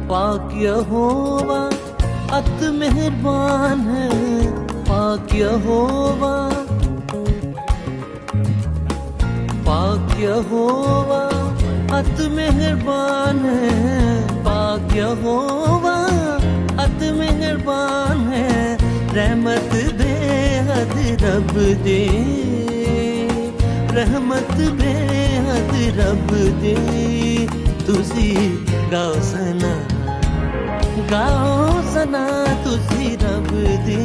पाक यहोवा अत मेहरबान है, पाक यहोवा, पाक यहोवा अत मेहरबान है, पाक यहोवा अत मेहरबान है। रहमत बेहद रब दे, रहमत बेहद रब दे। तुसी गाओ सना, गाओ सना तुसी रब दे,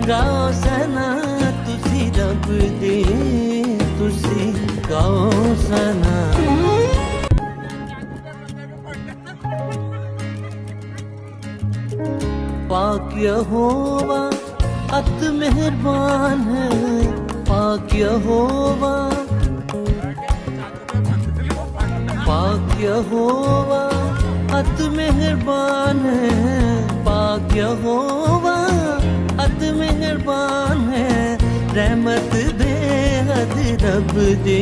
गाओ सना तुसी रब दे, तुसी गाओ सना। पाक यहोवा अत मेहरबान है, पाक यहोवा, पाक यहोवा अत मेहरबान है, पाक यहोवा अत मेहरबान है। रहमत बेहद रब दे,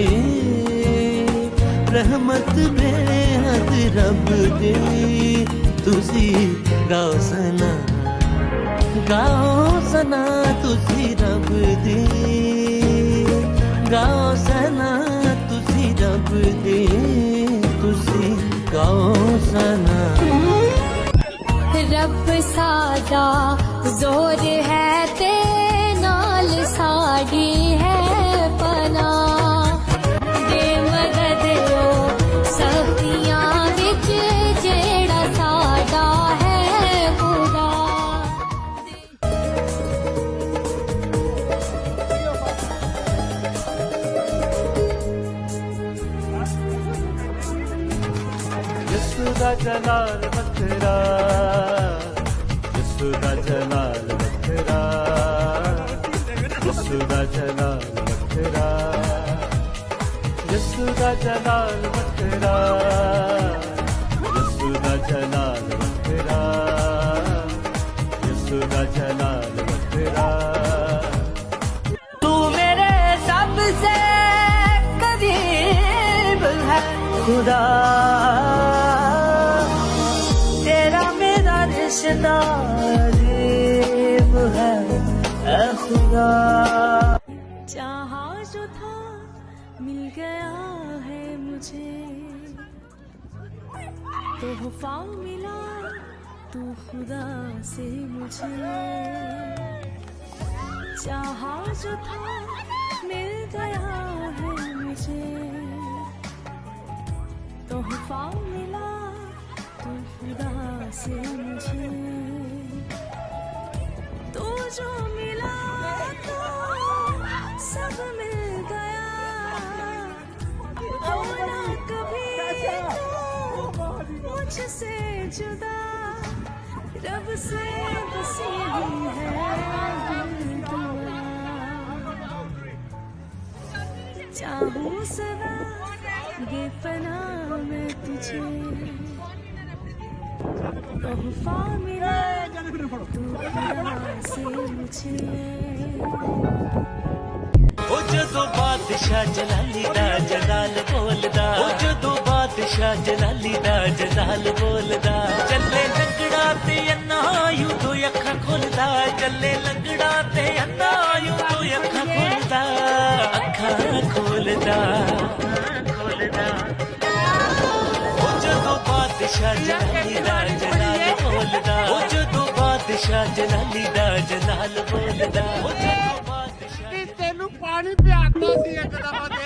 रहमत बेहद रब दे। तुसी गाओ सना, गाओ सना तुसी रब दे, गाओ सना तुसी रब दे, तुसी गाओ सना। रब सादा जोर है ते नाल साड़ी है पना, दे मदद ओ सखियां विच जेड़ा सादा है खुदा। यसु दा जलाल वखरा, यसु दा जलाल वखरा, यसु दा जलाल वखरा, यसु दा जलाल वखरा, यसु दा जलाल वखरा, यसु दा जलाल वखरा। तू मेरे सबसे करीब है खुदा, तेरा मेरा रिश्ता अजीब है ऐ खुदा। चाहा जो था मिल गया है मुझे, तोहफा मिला तू खुदा से मुझे। चाहा जो था मिल गया है मुझे, तोहफा मिला तू खुदा से मुझे। तू जो मिला तो सब मिल गया, होना कभी तो मुझसे जुदा। रब से बस यही है दुआ, चाहूं सदा बेपनाह मैं तुझे। तोहफा मिला तू खुदा से मुझे। ओ जदों बादशाह जलाली दा जलाल बोलदा, ओ जदों बादशाह जलाली दा जलाल बोलदा। चले लंगड़ा ते अन्ना यूं तो अखां खोलदा, चले लंगड़ा ते अन्ना यूं तो अखां खोलदा, अखां खोलदा, खोलदा। ओ जदों बादशाह जलाली दा जलाल बोलदा, ओ जदों बादशाह जलाली दा जलाल बोलदा, ओ जदों बादशाह ਤੈਨੂੰ ਪਾਣੀ ਪਿਆਤਾ ਸੀ ਇੱਕ ਦਫਾ।